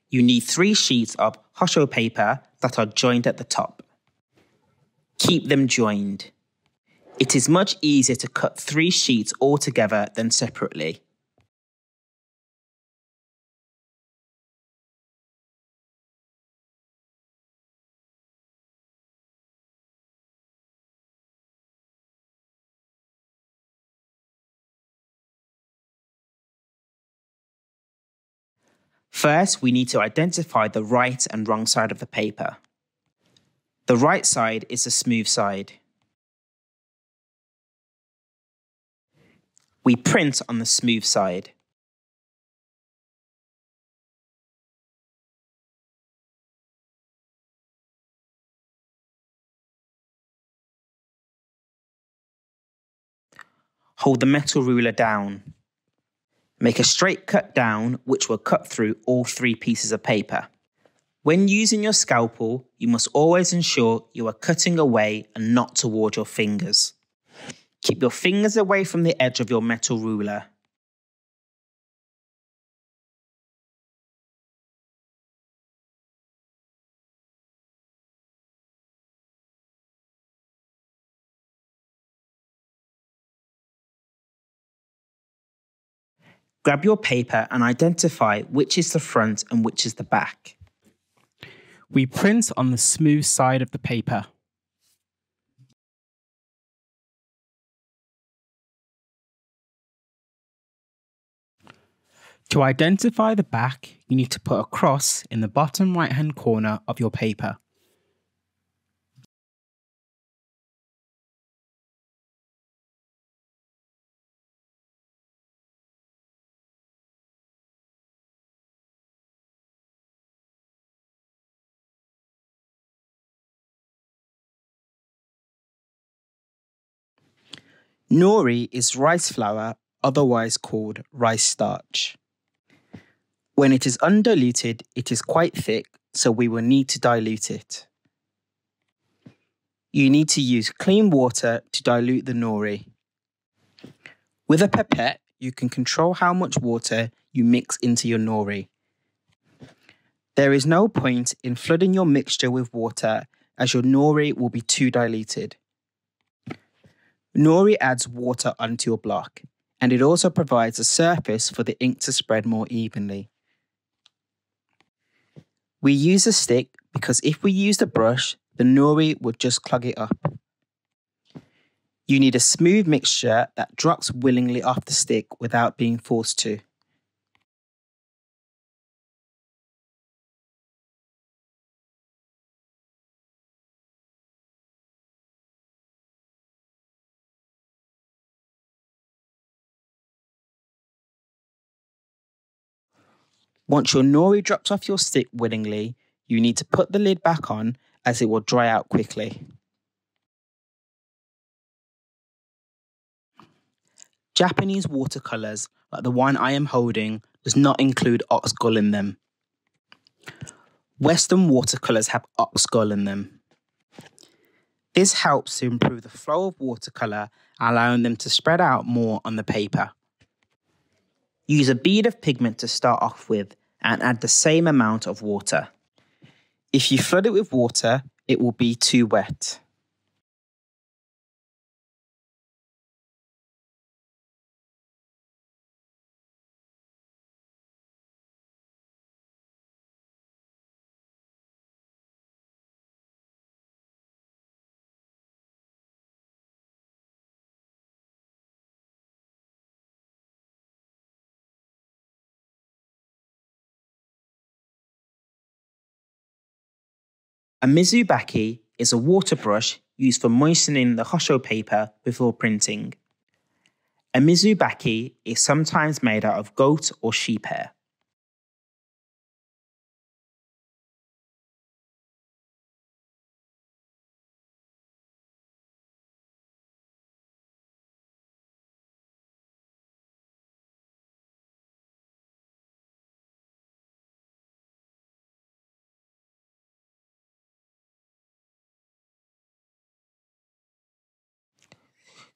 You need 3 sheets of hosho paper that are joined at the top. Keep them joined. It is much easier to cut 3 sheets all together than separately. First, we need to identify the right and wrong side of the paper. The right side is the smooth side. We print on the smooth side. Hold the metal ruler down. Make a straight cut down, which will cut through all 3 pieces of paper. When using your scalpel, you must always ensure you are cutting away and not toward your fingers. Keep your fingers away from the edge of your metal ruler. Grab your paper and identify which is the front and which is the back. We print on the smooth side of the paper. To identify the back, you need to put a cross in the bottom right-hand corner of your paper. Nori is rice flour, otherwise called rice starch. When it is undiluted, it is quite thick, so we will need to dilute it. You need to use clean water to dilute the nori. With a pipette, you can control how much water you mix into your nori. There is no point in flooding your mixture with water, as your nori will be too diluted. Nori adds water onto your block, and it also provides a surface for the ink to spread more evenly. We use a stick because if we used a brush, the nori would just clog it up. You need a smooth mixture that drops willingly off the stick without being forced to. Once your nori drops off your stick willingly, you need to put the lid back on as it will dry out quickly. Japanese watercolours, like the one I am holding, does not include oxgall in them. Western watercolours have oxgall in them. This helps to improve the flow of watercolour, allowing them to spread out more on the paper. Use a bead of pigment to start off with and add the same amount of water. If you flood it with water, it will be too wet. A mizubaki is a water brush used for moistening the hosho paper before printing. A mizubaki is sometimes made out of goat or sheep hair.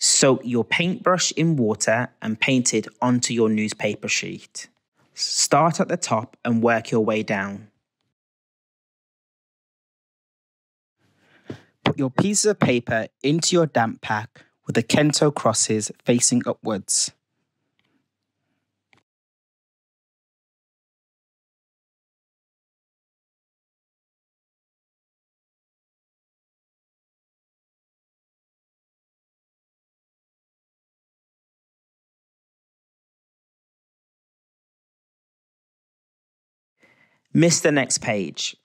Soak your paintbrush in water and paint it onto your newspaper sheet. Start at the top and work your way down. Put your pieces of paper into your damp pack with the Kento crosses facing upwards. Miss the next page.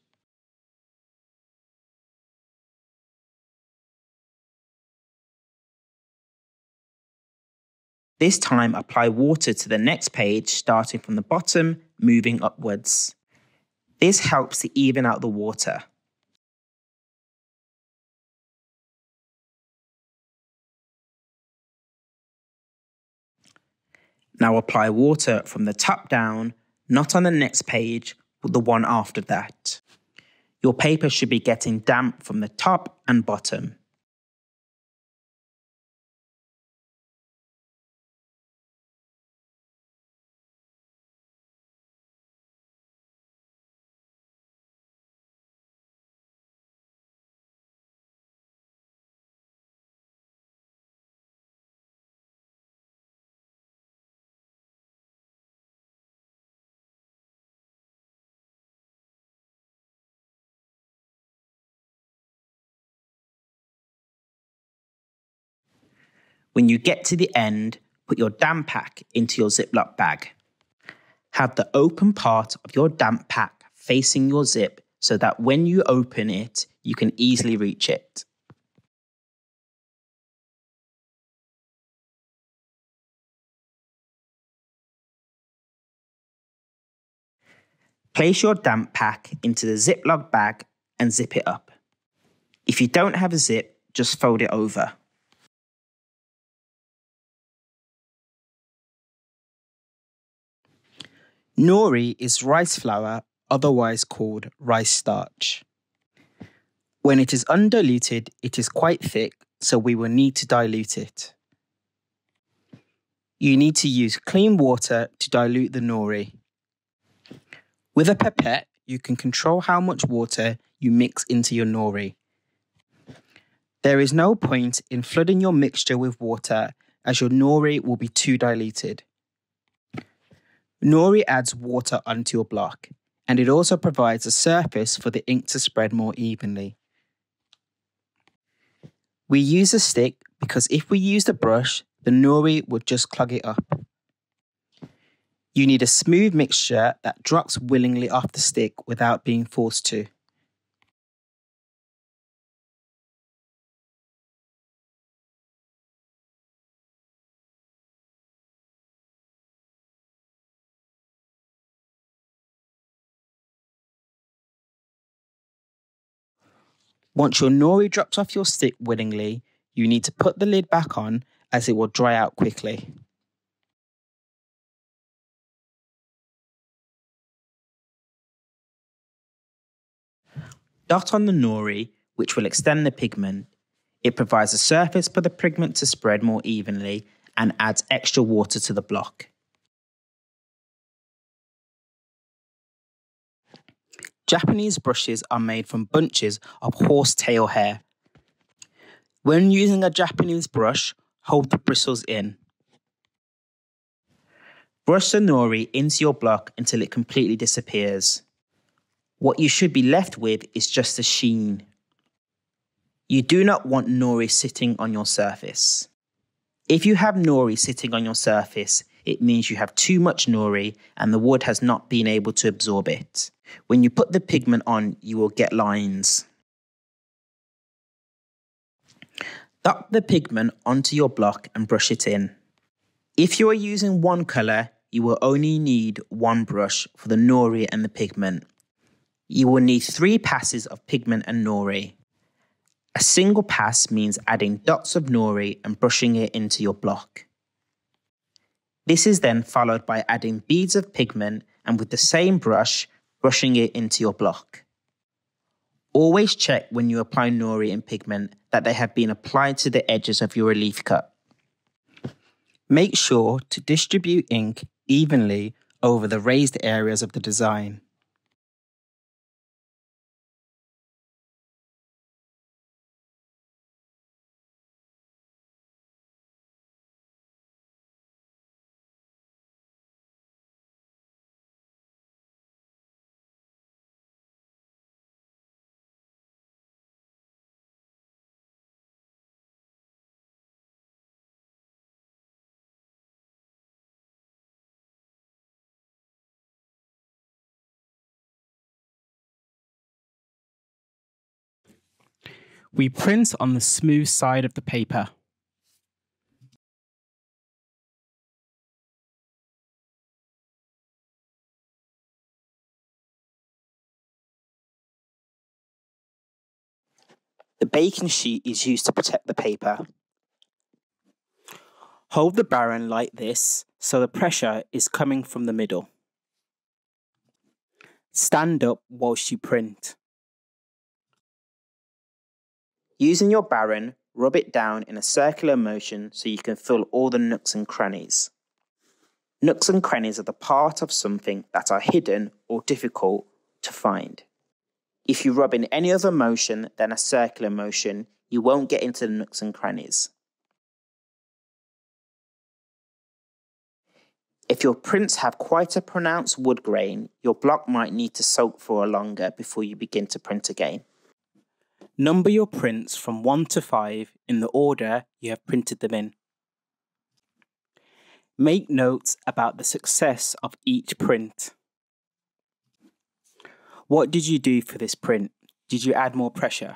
This time, apply water to the next page, starting from the bottom, moving upwards. This helps to even out the water. Now apply water from the top down, not on the next page, but the one after that. Your paper should be getting damp from the top and bottom. When you get to the end, put your damp pack into your Ziploc bag. Have the open part of your damp pack facing your zip so that when you open it, you can easily reach it. Place your damp pack into the Ziploc bag and zip it up. If you don't have a zip, just fold it over. Nori is rice flour, otherwise called rice starch. When it is undiluted, it is quite thick, so we will need to dilute it. You need to use clean water to dilute the nori. With a pipette, you can control how much water you mix into your nori. There is no point in flooding your mixture with water as your nori will be too diluted. Nori adds water onto your block, and it also provides a surface for the ink to spread more evenly. We use a stick because if we used a brush, the nori would just clog it up. You need a smooth mixture that drops willingly off the stick without being forced to. Once your nori drops off your stick willingly, you need to put the lid back on as it will dry out quickly. Dot on the nori, which will extend the pigment. It provides a surface for the pigment to spread more evenly and adds extra water to the block. Japanese brushes are made from bunches of horsetail hair. When using a Japanese brush, hold the bristles in. Brush the nori into your block until it completely disappears. What you should be left with is just a sheen. You do not want nori sitting on your surface. If you have nori sitting on your surface, it means you have too much nori and the wood has not been able to absorb it. When you put the pigment on, you will get lines. Dot the pigment onto your block and brush it in. If you are using one colour, you will only need one brush for the nori and the pigment. You will need 3 passes of pigment and nori. A single pass means adding dots of nori and brushing it into your block. This is then followed by adding beads of pigment and with the same brush, brushing it into your block. Always check when you apply nori and pigment that they have been applied to the edges of your relief cup. Make sure to distribute ink evenly over the raised areas of the design. We print on the smooth side of the paper. The baking sheet is used to protect the paper. Hold the barren like this so the pressure is coming from the middle. Stand up whilst you print. Using your barren, rub it down in a circular motion so you can fill all the nooks and crannies. Nooks and crannies are the part of something that are hidden or difficult to find. If you rub in any other motion than a circular motion, you won't get into the nooks and crannies. If your prints have quite a pronounced wood grain, your block might need to soak for longer before you begin to print again. Number your prints from 1 to 5 in the order you have printed them in. Make notes about the success of each print. What did you do for this print? Did you add more pressure?